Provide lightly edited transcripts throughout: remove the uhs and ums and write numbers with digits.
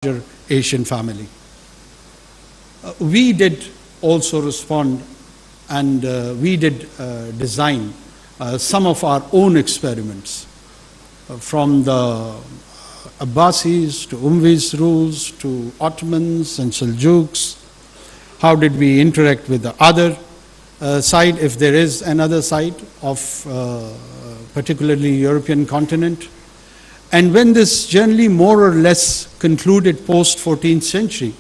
larger Asian family. We did also respond, and we did design some of our own experiments from the Abbasis to Umayyads rules to Ottomans and Seljuks. How did we interact with the other side, if there is another side of particularly European continent? And when this journey more or less concluded post 14th century,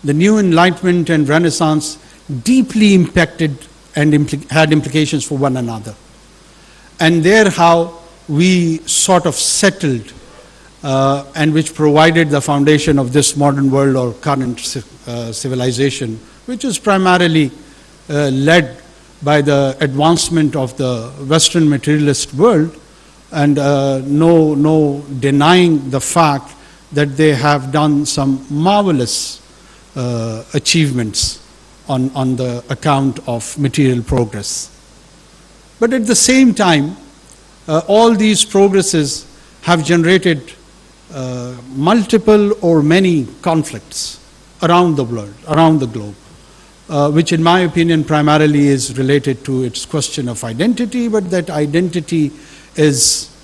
the new Enlightenment and Renaissance deeply impacted and had implications for one another. And there how we sort of settled and which provided the foundation of this modern world or current civilization, which is primarily led by the advancement of the Western materialist world, and no denying the fact that they have done some marvelous achievements on the account of material progress. But at the same time, all these progresses have generated multiple or many conflicts around the world, around the globe, which in my opinion primarily is related to its question of identity, but that identity is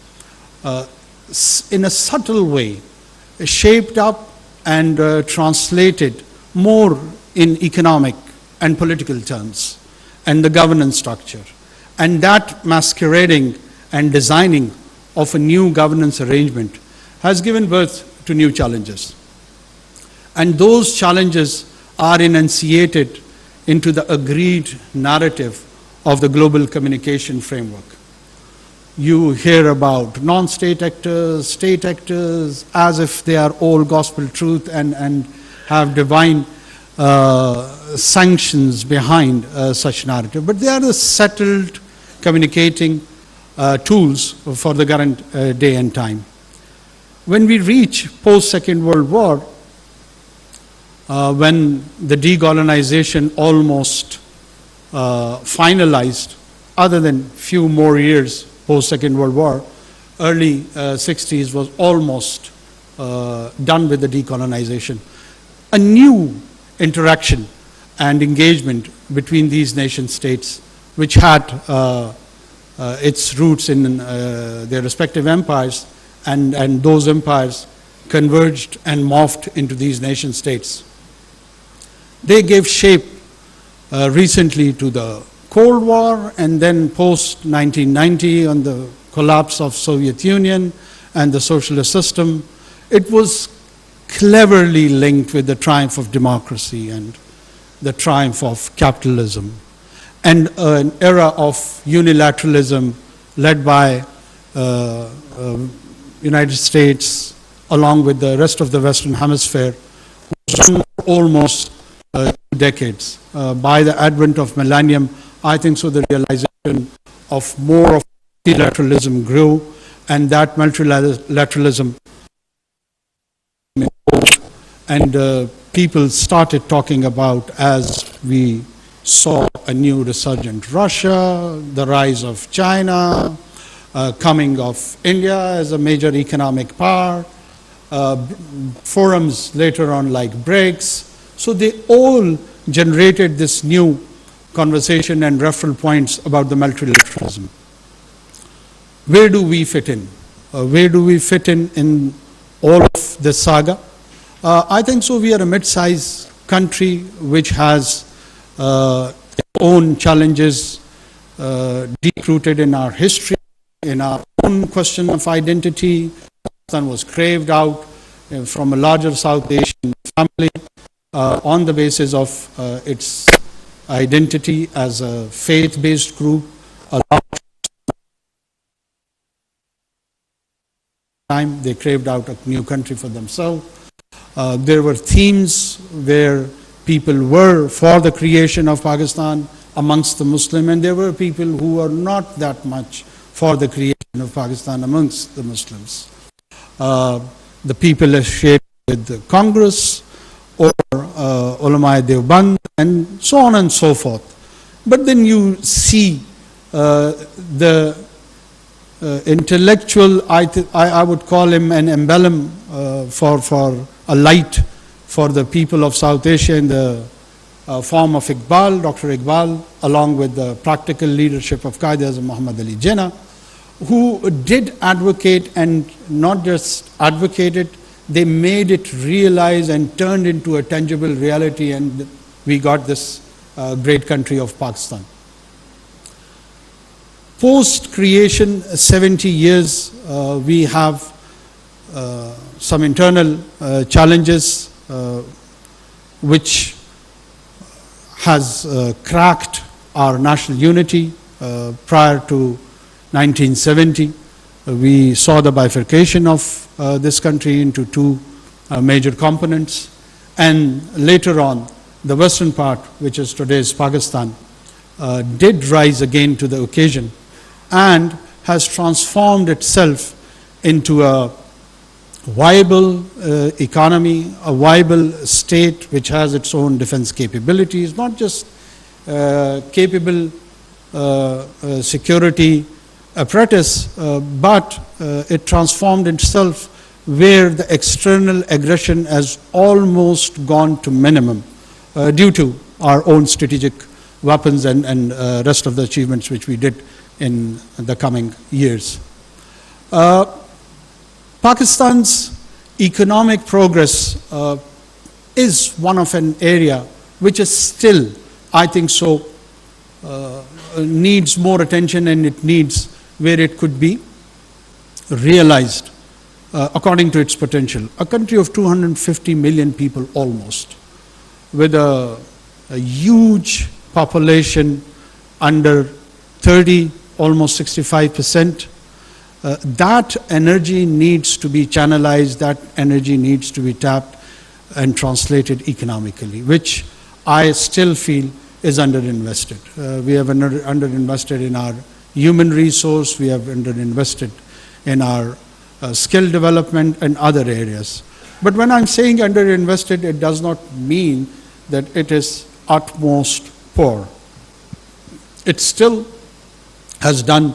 in a subtle way shaped up and translated more in economic and political terms and the governance structure, and that masquerading and designing of a new governance arrangement has given birth to new challenges. And those challenges are enunciated into the agreed narrative of the global communication framework. You hear about non-state actors, state actors, as if they are all gospel truth and have divine sanctions behind such narrative. But they are the settled communicating tools for the current day and time. When we reach post-Second World War, when the decolonization almost finalized, other than few more years post-Second World War, early 60s was almost done with the decolonization. A new interaction and engagement between these nation states, which had its roots in their respective empires, and those empires converged and morphed into these nation states. They gave shape recently to the Cold War, and then post 1990 on the collapse of Soviet Union and the socialist system. It was cleverly linked with the triumph of democracy and the triumph of capitalism, and an era of unilateralism led by United States along with the rest of the Western Hemisphere, almost 2 decades. By the advent of millennium, I think so the realization of more of multilateralism grew, and that multilateralism and people started talking about, as we saw a new resurgent Russia, the rise of China, coming of India as a major economic power, forums later on like BRICS. So they all generated this new conversation and referral points about the multilateralism. Where do we fit in? Where do we fit in all of this saga? I think so we are a mid-sized country which has its own challenges deep-rooted in our history, in our own question of identity. Pakistan was craved out from a larger South Asian family on the basis of its identity as a faith-based group. A lot of time they craved out a new country for themselves. There were themes where people were for the creation of Pakistan amongst the Muslim, and there were people who were not that much for the creation of Pakistan amongst the Muslims. The people associated with the Congress or Ulama Deoband and so on and so forth. But then you see the intellectual, I would call him an emblem for a light for the people of South Asia in the form of Iqbal, Dr. Iqbal, along with the practical leadership of Qaeda-e-Azam Muhammad Ali Jinnah, who did advocate, and not just advocated, they made it realize and turned into a tangible reality, and we got this great country of Pakistan. Post creation, 70 years, we have some internal challenges which has cracked our national unity. Prior to 1970, we saw the bifurcation of this country into two major components, and later on the western part, which is today's Pakistan, did rise again to the occasion and has transformed itself into a viable economy, a viable state which has its own defense capabilities, not just capable security apparatus, but it transformed itself where the external aggression has almost gone to minimum due to our own strategic weapons and rest of the achievements which we did in the coming years. Pakistan's economic progress is one of an area which is still, I think so, needs more attention, and it needs where it could be realized according to its potential. A country of 250 million people almost, with a huge population under 30, almost 65%. That energy needs to be channelized, that energy needs to be tapped and translated economically, which I still feel is underinvested. We have underinvested in our human resource, we have underinvested in our skill development and other areas. But when I'm saying underinvested, it does not mean that it is utmost poor. It still has done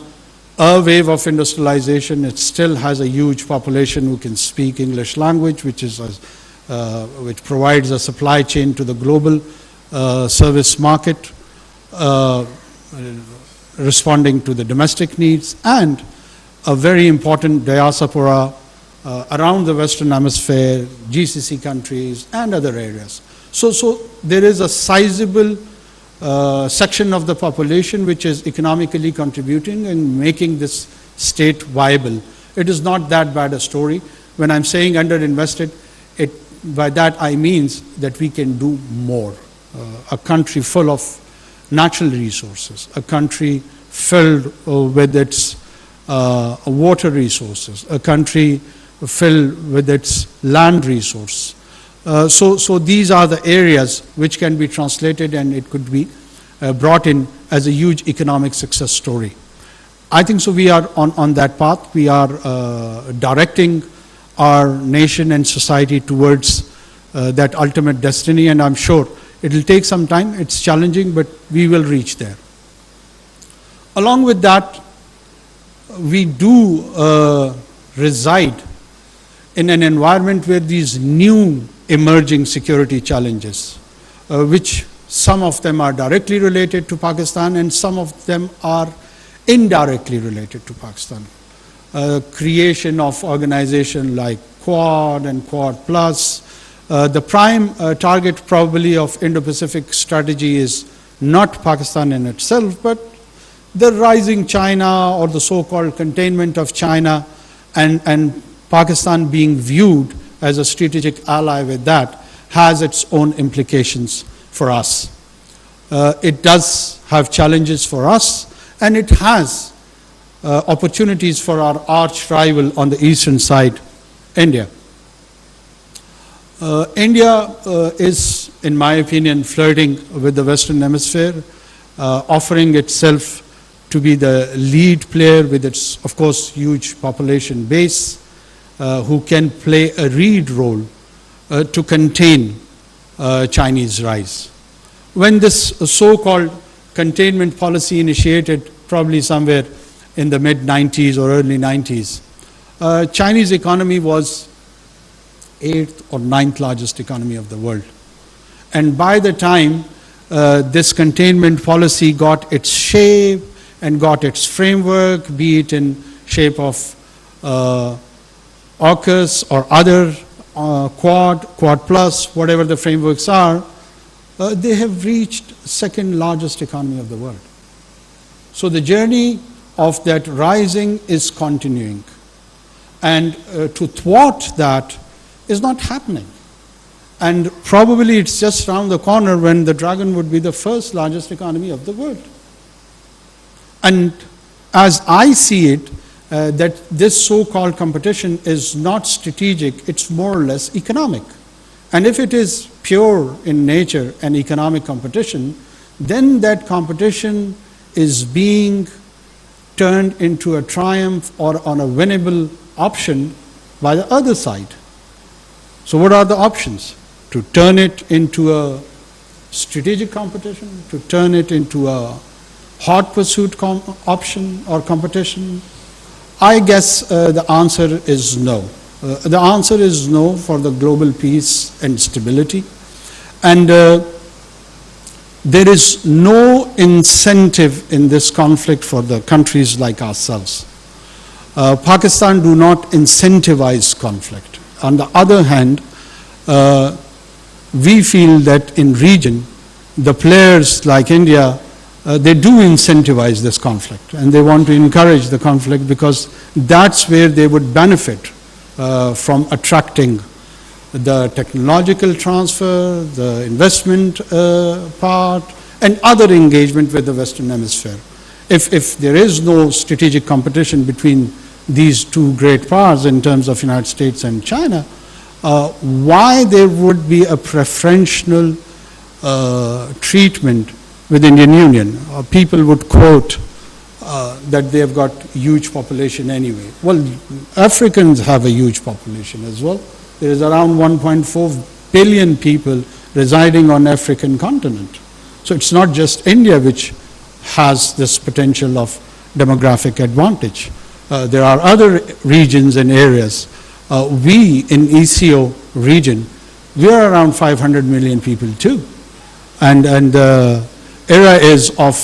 a wave of industrialization. It still has a huge population who can speak English language, which provides a supply chain to the global service market, responding to the domestic needs, and a very important diaspora around the Western Hemisphere, GCC countries, and other areas. So there is a sizable section of the population which is economically contributing and making this state viable. It is not that bad a story. When I'm saying underinvested, by that I means that we can do more. A country full of natural resources, a country filled with its water resources, a country filled with its land resource. So these are the areas which can be translated, and it could be brought in as a huge economic success story. I think so we are on that path. We are directing our nation and society towards that ultimate destiny, and I'm sure it will take some time. It's challenging, but we will reach there. Along with that, we do reside in an environment where these new emerging security challenges, which some of them are directly related to Pakistan and some of them are indirectly related to Pakistan. Creation of organization like Quad and Quad Plus. The prime target probably of Indo-Pacific strategy is not Pakistan in itself, but the rising China, or the so-called containment of China, and Pakistan being viewed as a strategic ally with that has its own implications for us. It does have challenges for us, and it has opportunities for our arch rival on the eastern side, India. India is, in my opinion, flirting with the Western Hemisphere, offering itself to be the lead player with its, of course, huge population base, who can play a lead role to contain Chinese rise. When this so-called containment policy initiated probably somewhere in the mid-90s or early 90s, Chinese economy was 8th or 9th largest economy of the world. And by the time this containment policy got its shape and got its framework, be it in shape of AUKUS or other Quad Plus, whatever the frameworks are, they have reached second largest economy of the world. So the journey of that rising is continuing. And to thwart that is not happening. And probably it's just around the corner when the dragon would be the first largest economy of the world. And as I see it, that this so-called competition is not strategic, it's more or less economic. And if it is pure in nature and economic competition, then that competition is being turned into a triumph or on a winnable option by the other side. So what are the options? To turn it into a strategic competition, to turn it into a hot pursuit option or competition? I guess the answer is no. The answer is no for the global peace and stability. And there is no incentive in this conflict for the countries like ourselves. Pakistan do not incentivize conflict. On the other hand, we feel that in region, the players like India, they do incentivize this conflict, and they want to encourage the conflict because that's where they would benefit from attracting the technological transfer, the investment part, and other engagement with the Western Hemisphere. If there is no strategic competition between these two great powers in terms of United States and China, why there would be a preferential treatment with Indian Union? People would quote that they have got huge population anyway. Well, Africans have a huge population as well. There is around 1.4 billion people residing on African continent. So it's not just India which has this potential of demographic advantage. There are other regions and areas. We in ECO region, we are around 500 million people too. And the era is of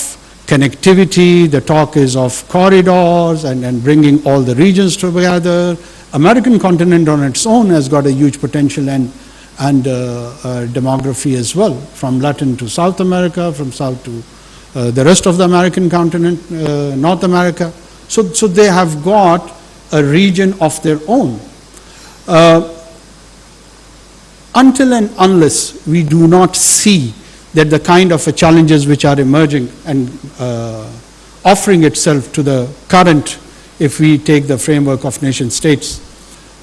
connectivity, the talk is of corridors and bringing all the regions together. American continent on its own has got a huge potential and demography as well, from Latin to South America, from South to the rest of the American continent, North America. So they have got a region of their own. Until and unless we do not see that the kind of challenges which are emerging and offering itself to the current, if we take the framework of nation states,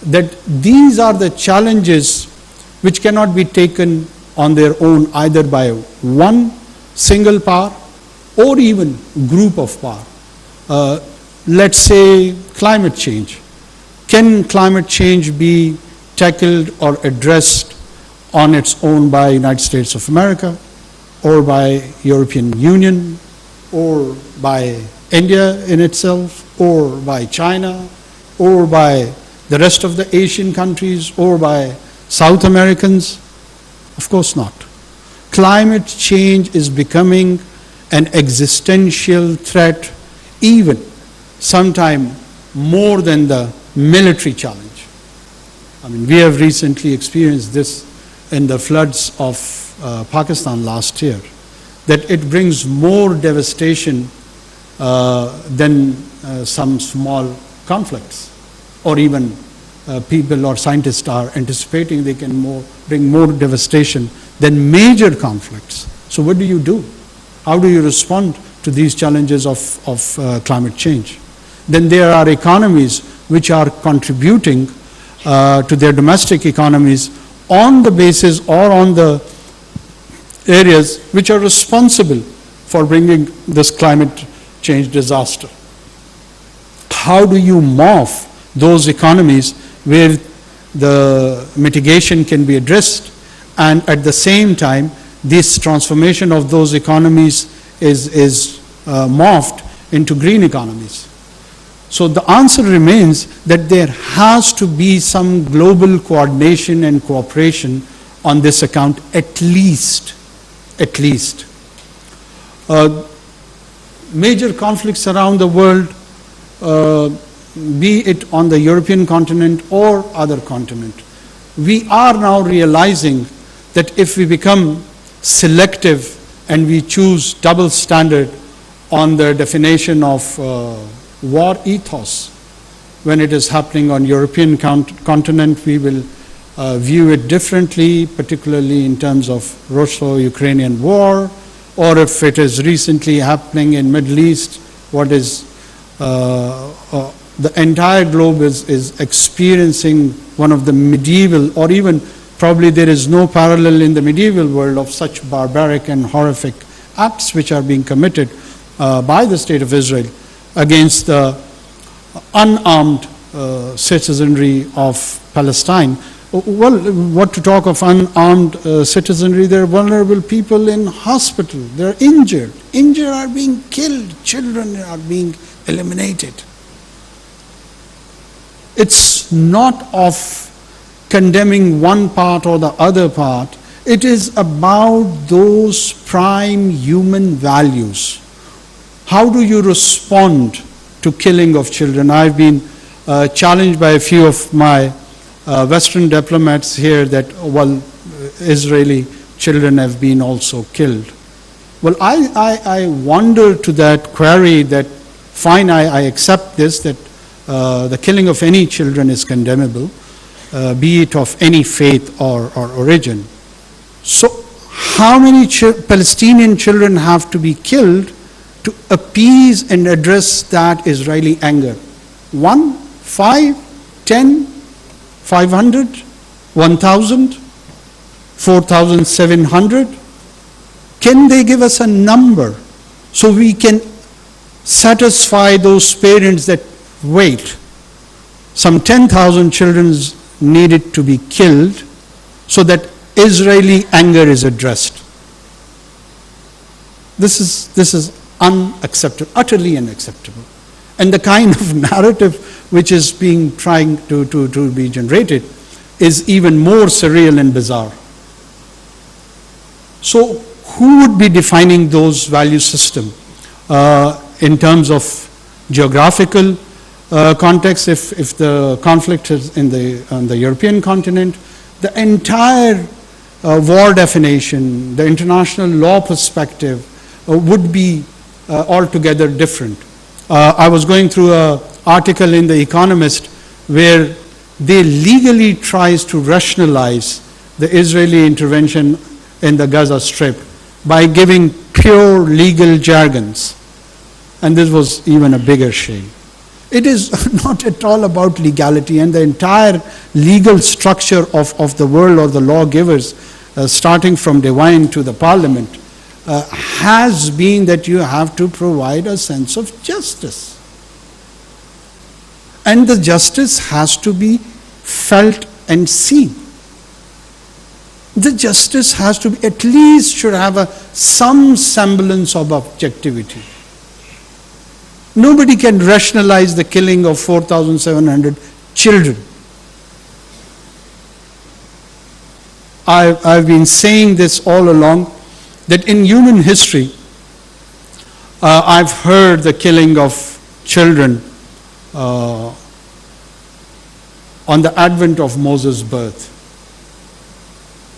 that these are the challenges which cannot be taken on their own either by one single power or even group of power. Let's say climate change. Can climate change be tackled or addressed on its own by United States of America, or by European Union, or by India in itself, or by China, or by the rest of the Asian countries, or by South Americans? Of course not. Climate change is becoming an existential threat, even sometime more than the military challenge. I mean, we have recently experienced this in the floods of Pakistan last year, that it brings more devastation than some small conflicts, or even people or scientists are anticipating they can bring more devastation than major conflicts. So what do? How do you respond to these challenges of climate change? Then there are economies which are contributing to their domestic economies on the basis or on the areas which are responsible for bringing this climate change disaster. How do you morph those economies where the mitigation can be addressed, and at the same time this transformation of those economies is morphed into green economies? So the answer remains that there has to be some global coordination and cooperation on this account, at least. Major conflicts around the world, be it on the European continent or other continent, we are now realizing that if we become selective and we choose double standard on the definition of war ethos, when it is happening on European continent, we will view it differently, particularly in terms of Russo-Ukrainian war, or if it is recently happening in Middle East, what is the entire globe is experiencing one of the medieval, or even probably there is no parallel in the medieval world of such barbaric and horrific acts which are being committed by the state of Israel against the unarmed citizenry of Palestine. Well, what to talk of unarmed citizenry? There are vulnerable people in hospital. They're injured. Injured are being killed. Children are being eliminated. It's not of condemning one part or the other part. It is about those prime human values. How do you respond to killing of children? I've been challenged by a few of my Western diplomats here that, well, Israeli children have been also killed. Well, I wonder to that query that, fine, I accept this, that the killing of any children is condemnable, be it of any faith or origin. So how many Palestinian children have to be killed to appease and address that Israeli anger? 1, 5, 10, 500, 1,000, 4,700? Can they give us a number so we can satisfy those parents that, wait, some 10,000 children needed to be killed so that Israeli anger is addressed? This is unacceptable, utterly unacceptable. And the kind of narrative which is being trying to be generated is even more surreal and bizarre. So who would be defining those value system in terms of geographical context? If the conflict is on the European continent, the entire war definition, the international law perspective would be altogether different. I was going through an article in The Economist where they legally tries to rationalize the Israeli intervention in the Gaza Strip by giving pure legal jargons. And this was even a bigger shame. It is not at all about legality, and the entire legal structure of the world or the lawgivers, starting from divine to the parliament, has been that you have to provide a sense of justice. And the justice has to be felt and seen. The justice has to be, at least should have some semblance of objectivity. Nobody can rationalize the killing of 4,700 children. I've been saying this all along, that in human history, I've heard the killing of children on the advent of Moses' birth.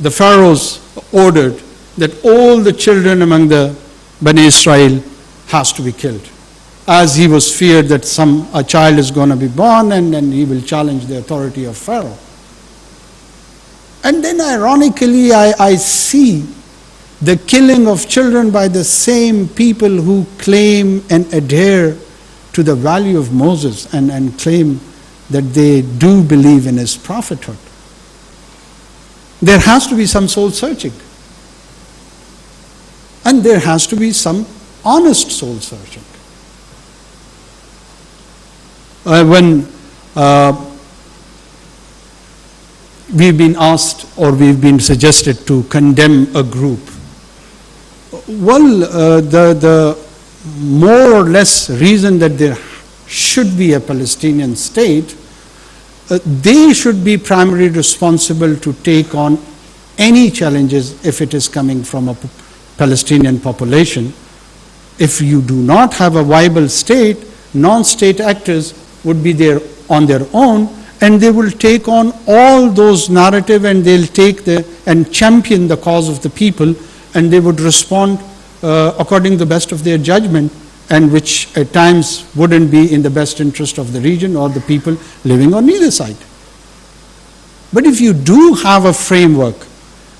The pharaohs ordered that all the children among the Bani Israel has to be killed, as he was feared that a child is going to be born and he will challenge the authority of Pharaoh. And then ironically, I see the killing of children by the same people who claim and adhere to the value of Moses and claim that they do believe in his prophethood. There has to be some soul searching. And there has to be some honest soul searching. When we've been asked or we've been suggested to condemn a group, well, the more or less reason that there should be a Palestinian state, they should be primarily responsible to take on any challenges if it is coming from a Palestinian population. If you do not have a viable state, non-state actors would be there on their own, and they will take on all those narrative, and they'll take and champion the cause of the people, and they would respond according to the best of their judgment, and which at times wouldn't be in the best interest of the region or the people living on either side. But if you do have a framework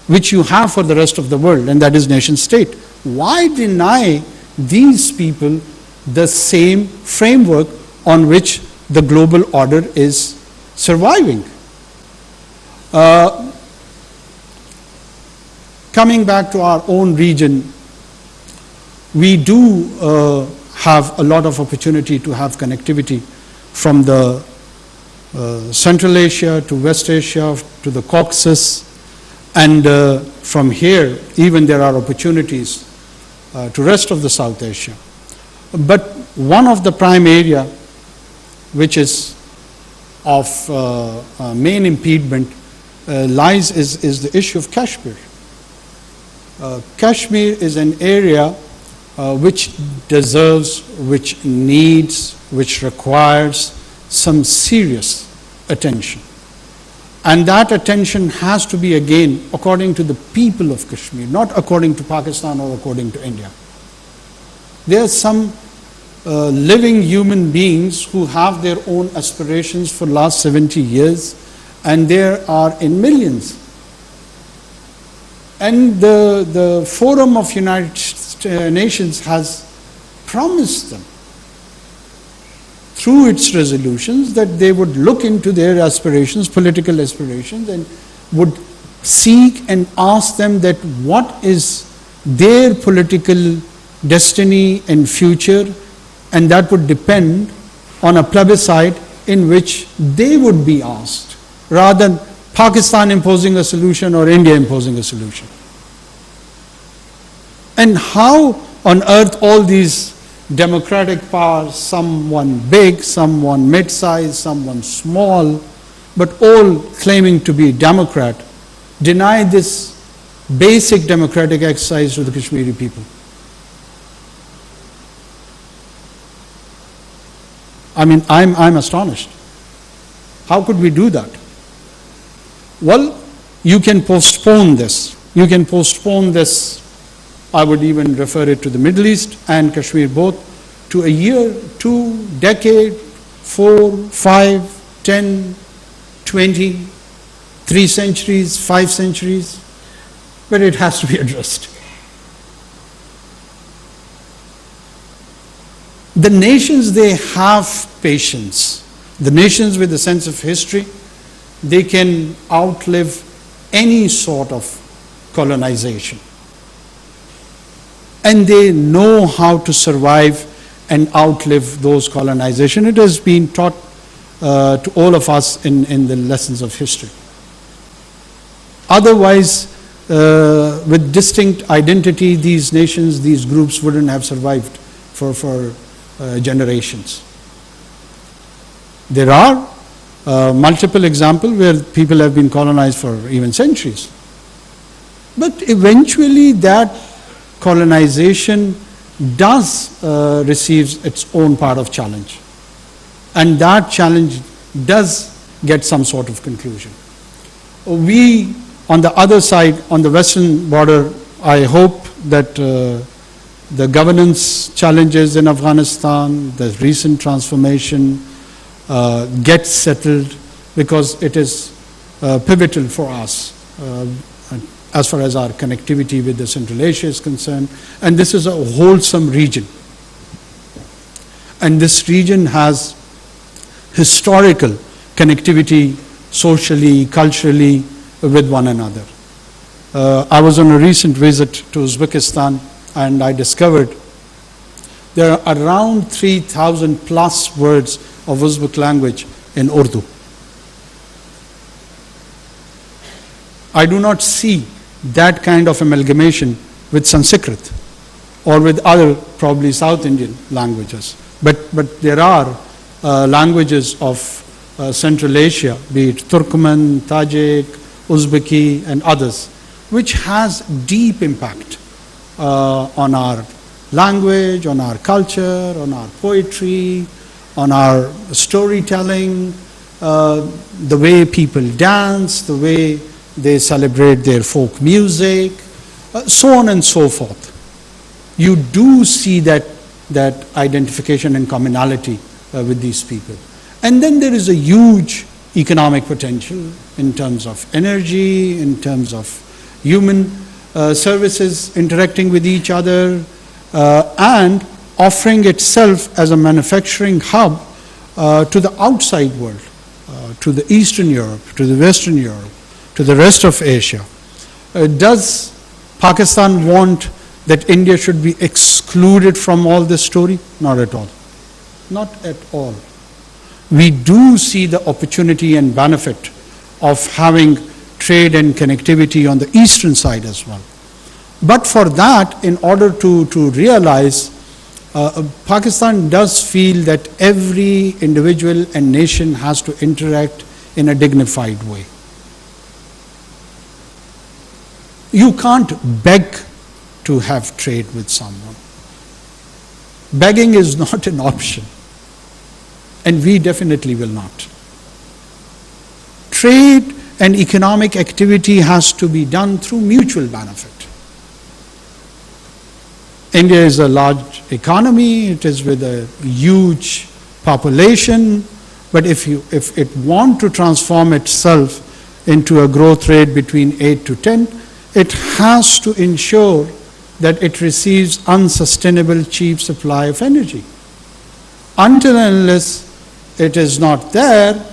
which you have for the rest of the world, and that is nation state, why deny these people the same framework on which the global order is surviving? Coming back to our own region, we do have a lot of opportunity to have connectivity from the Central Asia to West Asia to the Caucasus, and from here even there are opportunities to rest of the South Asia. But one of the prime area which is of main impediment is the issue of Kashmir. Kashmir is an area which deserves, which needs, which requires some serious attention. And that attention has to be, again, according to the people of Kashmir, not according to Pakistan or according to India. There are some living human beings who have their own aspirations for last 70 years, and there are in millions. And the Forum of United Nations has promised them through its resolutions that they would look into their aspirations, political aspirations, and would seek and ask them that what is their political destiny and future, and that would depend on a plebiscite in which they would be asked, rather than Pakistan imposing a solution or India imposing a solution. And how on earth all these democratic powers, someone big, someone mid-sized, someone small, but all claiming to be Democrat, deny this basic democratic exercise to the Kashmiri people? I mean, I'm astonished. How could we do that? Well, you can postpone this. You can postpone this, I would even refer it to the Middle East and Kashmir both, to a year, 2 decade, 4, 5, 10, 20, 3 centuries, 5 centuries, but it has to be addressed. The nations, they have patience. The nations with a sense of history, they can outlive any sort of colonization. And they know how to survive and outlive those colonization. It has been taught to all of us in the lessons of history. Otherwise, with distinct identity, these nations, these groups wouldn't have survived for generations. There are multiple examples where people have been colonized for even centuries. But eventually that colonization does receives its own part of challenge. And that challenge does get some sort of conclusion. We, on the other side, on the western border, I hope that the governance challenges in Afghanistan, the recent transformation gets settled, because it is pivotal for us as far as our connectivity with the Central Asia is concerned. And this is a wholesome region. And this region has historical connectivity, socially, culturally, with one another. I was on a recent visit to Uzbekistan, and I discovered there are around 3,000 plus words of Uzbek language in Urdu. I do not see that kind of amalgamation with Sanskrit or with other probably South Indian languages. But there are languages of Central Asia, be it Turkmen, Tajik, Uzbeki, and others, which has deep impact on our language, on our culture, on our poetry, on our storytelling, the way people dance, the way they celebrate their folk music, so on and so forth. You do see that identification and commonality with these people. And then there is a huge economic potential in terms of energy, in terms of human services interacting with each other, and offering itself as a manufacturing hub to the outside world, to the Eastern Europe, to the Western Europe, to the rest of Asia. Does Pakistan want that India should be excluded from all this story? Not at all. Not at all. We do see the opportunity and benefit of having trade and connectivity on the eastern side as well. But for that, in order to realize, Pakistan does feel that every individual and nation has to interact in a dignified way. You can't beg to have trade with someone. Begging is not an option, and we definitely will not. Trade and economic activity has to be done through mutual benefit. India is a large economy, it is with a huge population, but if it wants to transform itself into a growth rate between 8 to 10, it has to ensure that it receives unsustainable cheap supply of energy. Until and unless it is not there,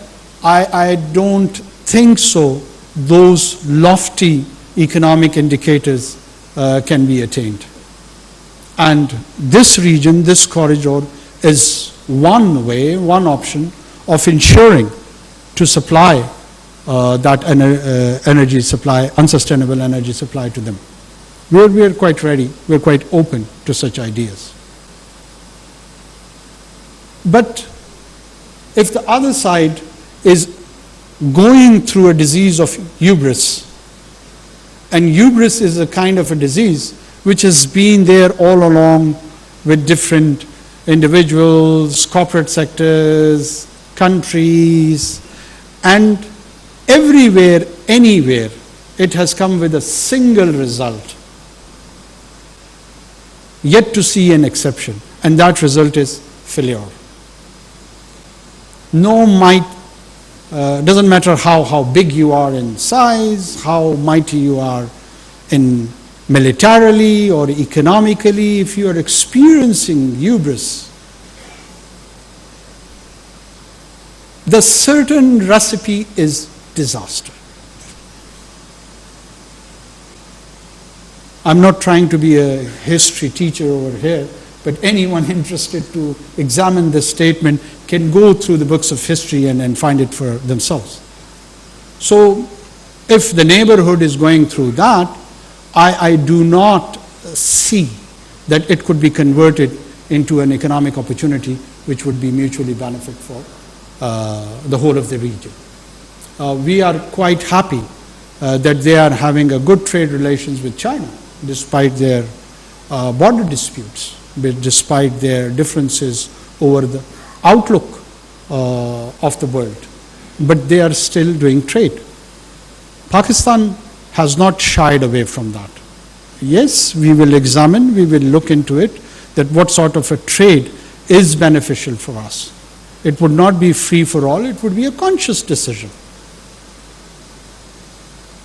I don't think so those lofty economic indicators can be attained. And this region, this corridor, is one way, one option of ensuring to supply that energy supply, unsustainable energy supply to them. We are quite ready, we are quite open to such ideas. But if the other side is going through a disease of hubris, and hubris is a kind of a disease which has been there all along with different individuals, corporate sectors, countries, and everywhere, anywhere, it has come with a single result. Yet to see an exception, and that result is failure. No might, doesn't matter how big you are in size, how mighty you are in militarily or economically, if you are experiencing hubris, the certain recipe is disaster. I'm not trying to be a history teacher over here, but anyone interested to examine this statement can go through the books of history and find it for themselves. So if the neighborhood is going through that, I do not see that it could be converted into an economic opportunity which would be mutually benefit for the whole of the region. We are quite happy that they are having a good trade relations with China, despite their border disputes, despite their differences over the outlook of the world. But they are still doing trade. Pakistan has not shied away from that. Yes, we will examine, we will look into it, that what sort of a trade is beneficial for us. It would not be free for all, it would be a conscious decision.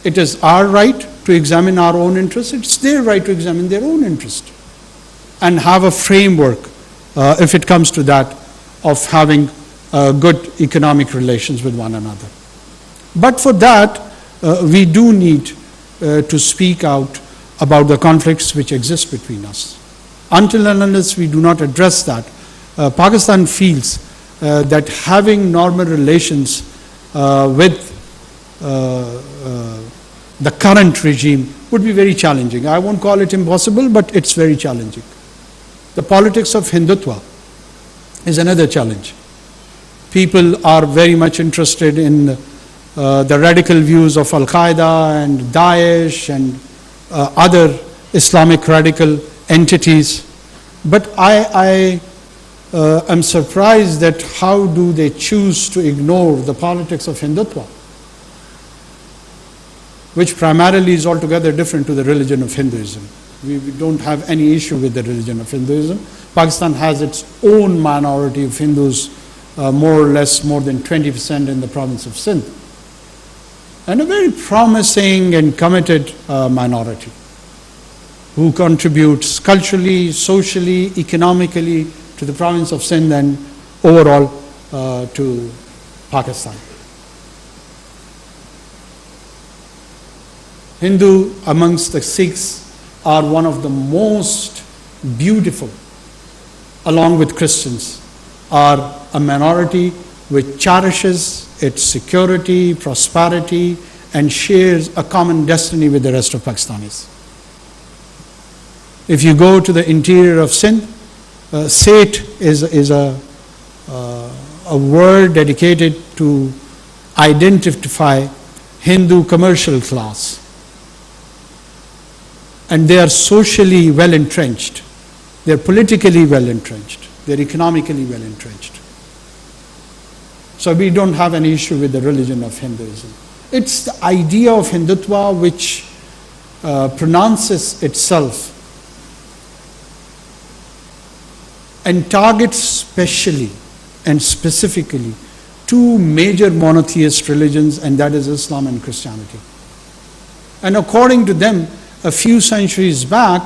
It is our right to examine our own interests, it's their right to examine their own interest and have a framework, if it comes to that, of having good economic relations with one another. But for that, we do need to speak out about the conflicts which exist between us. Until and unless we do not address that, Pakistan feels that having normal relations with the current regime would be very challenging. I won't call it impossible, but it's very challenging. The politics of Hindutva is another challenge. people are very much interested in the radical views of Al-Qaeda and Daesh and other Islamic radical entities. But I am surprised that how do they choose to ignore the politics of Hindutva, which primarily is altogether different to the religion of Hinduism. We don't have any issue with the religion of Hinduism. Pakistan has its own minority of Hindus, more or less more than 20% in the province of Sindh, and a very promising and committed minority who contributes culturally, socially, economically to the province of Sindh and overall to Pakistan. Hindu amongst the Sikhs are one of the most beautiful, along with Christians, are a minority which cherishes its security, prosperity, and shares a common destiny with the rest of Pakistanis. If you go to the interior of Sindh, Seth is a word dedicated to identify Hindu commercial class. And they are socially well entrenched, they are politically well entrenched, they are economically well entrenched. So we don't have any issue with the religion of Hinduism. It's the idea of Hindutva which pronounces itself and targets specially and specifically two major monotheist religions, and that is Islam and Christianity. And according to them, a few centuries back,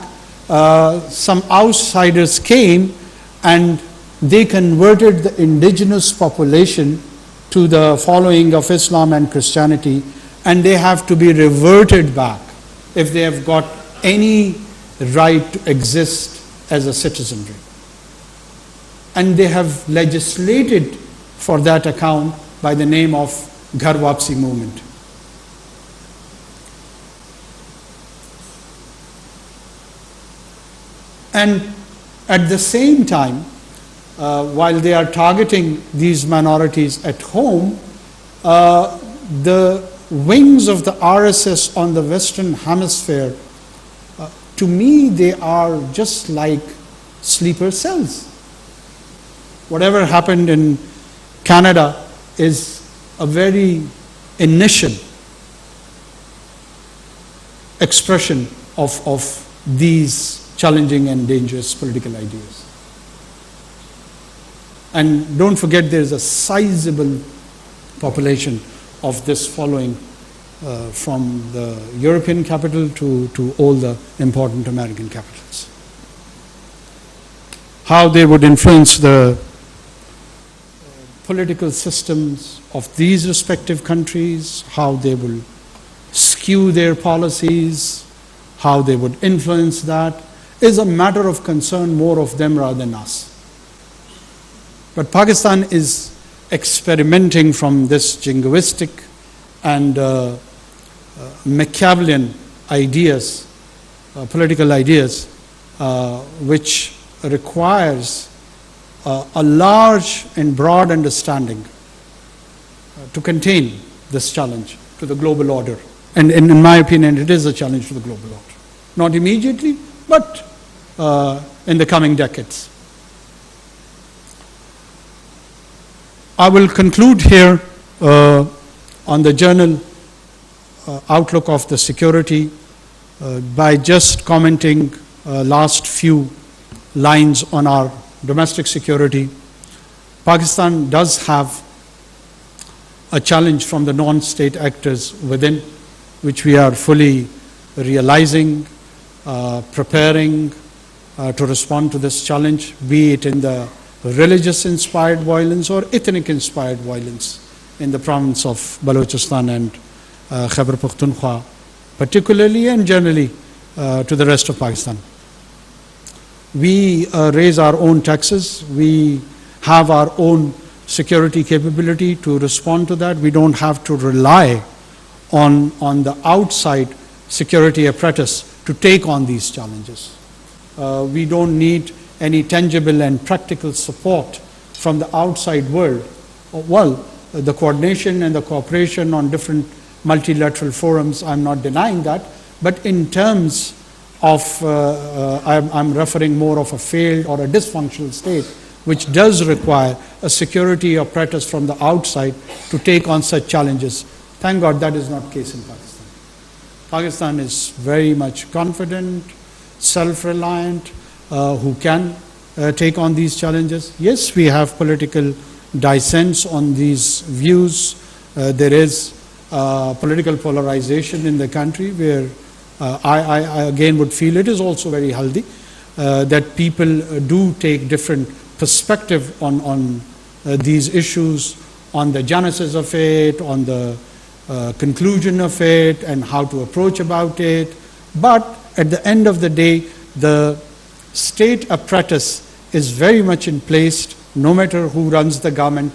some outsiders came and they converted the indigenous population to the following of Islam and Christianity, and they have to be reverted back if they have got any right to exist as a citizenry. And they have legislated for that account by the name of Ghar Wapsi movement. And at the same time, while they are targeting these minorities at home, the wings of the RSS on the Western Hemisphere, to me, they are just like sleeper cells. Whatever happened in Canada is a very initial expression of these challenging and dangerous political ideas. And don't forget, there is a sizable population of this following from the European capital to all the important American capitals. How they would influence the political systems of these respective countries, how they will skew their policies, how they would influence that, is a matter of concern more of them rather than us. But Pakistan is experimenting from this jingoistic and Machiavellian ideas, political ideas, which requires a large and broad understanding to contain this challenge to the global order. And in my opinion, it is a challenge to the global order. Not immediately, but in the coming decades. I will conclude here on the general outlook of the security by just commenting last few lines on our domestic security. Pakistan does have a challenge from the non-state actors within, which we are fully realizing, preparing to respond to this challenge, be it in the religious-inspired violence or ethnic-inspired violence in the province of Balochistan and Khyber Pakhtunkhwa, particularly and generally to the rest of Pakistan. We raise our own taxes. We have our own security capability to respond to that. We don't have to rely on the outside security apparatus to take on these challenges. We don't need any tangible and practical support from the outside world Well, the coordination and the cooperation on different multilateral forums, I'm not denying that, but in terms of, I'm referring more of a failed or a dysfunctional state, which does require a security apparatus from the outside to take on such challenges. Thank God that is not the case in Pakistan. Pakistan is very much confident, self-reliant, who can take on these challenges. Yes, we have political dissents on these views. There is political polarization in the country where I again would feel it is also very healthy that people do take different perspective on these issues, on the genesis of it, on the conclusion of it, and how to approach about it. But at the end of the day, the state apparatus is very much in place. No matter who runs the government,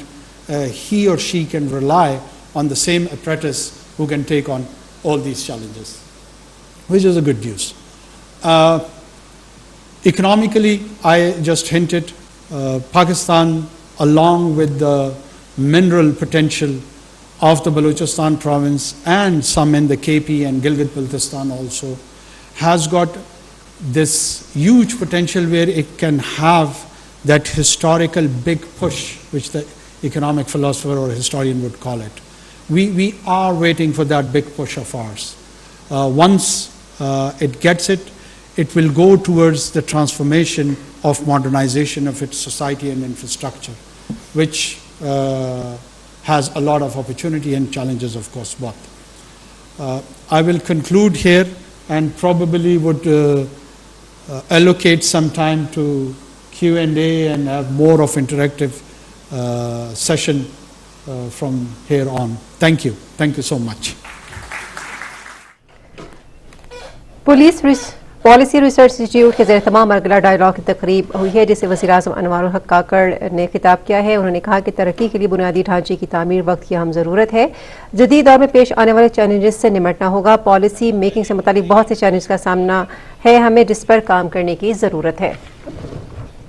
he or she can rely on the same apparatus who can take on all these challenges, which is a good news. Economically, I just hinted, Pakistan, along with the mineral potential of the Balochistan province and some in the KP and Gilgit-Baltistan also, has got this huge potential where it can have that historical big push, which the economic philosopher or historian would call it. We are waiting for that big push of ours. Once it gets it, it will go towards the transformation of modernization of its society and infrastructure, which has a lot of opportunity and challenges, of course, both. I will conclude here and probably would allocate some time to Q&A and have more of interactive session from here on. Thank you. Thank you so much. Policy research institute के ज़रिए तमाम अगला dialogue की तकरीब हुई है, जिसे वज़ीर-ए-आज़म अनवर हक काकड़ ने खिताब किया है। उन्होंने कहा कि तरक्की के लिए बुनियादी ढांचे की तामीर वक्त की अहम ज़रूरत है। जदीद दौर में पेश आने वाले चैलेंजेस से निमटना होगा। पॉलिसी मेकिंग से मुतालिक बहुत से चैलेंज का सामना है हमें, जिस पर काम करने की ज़रूरत है।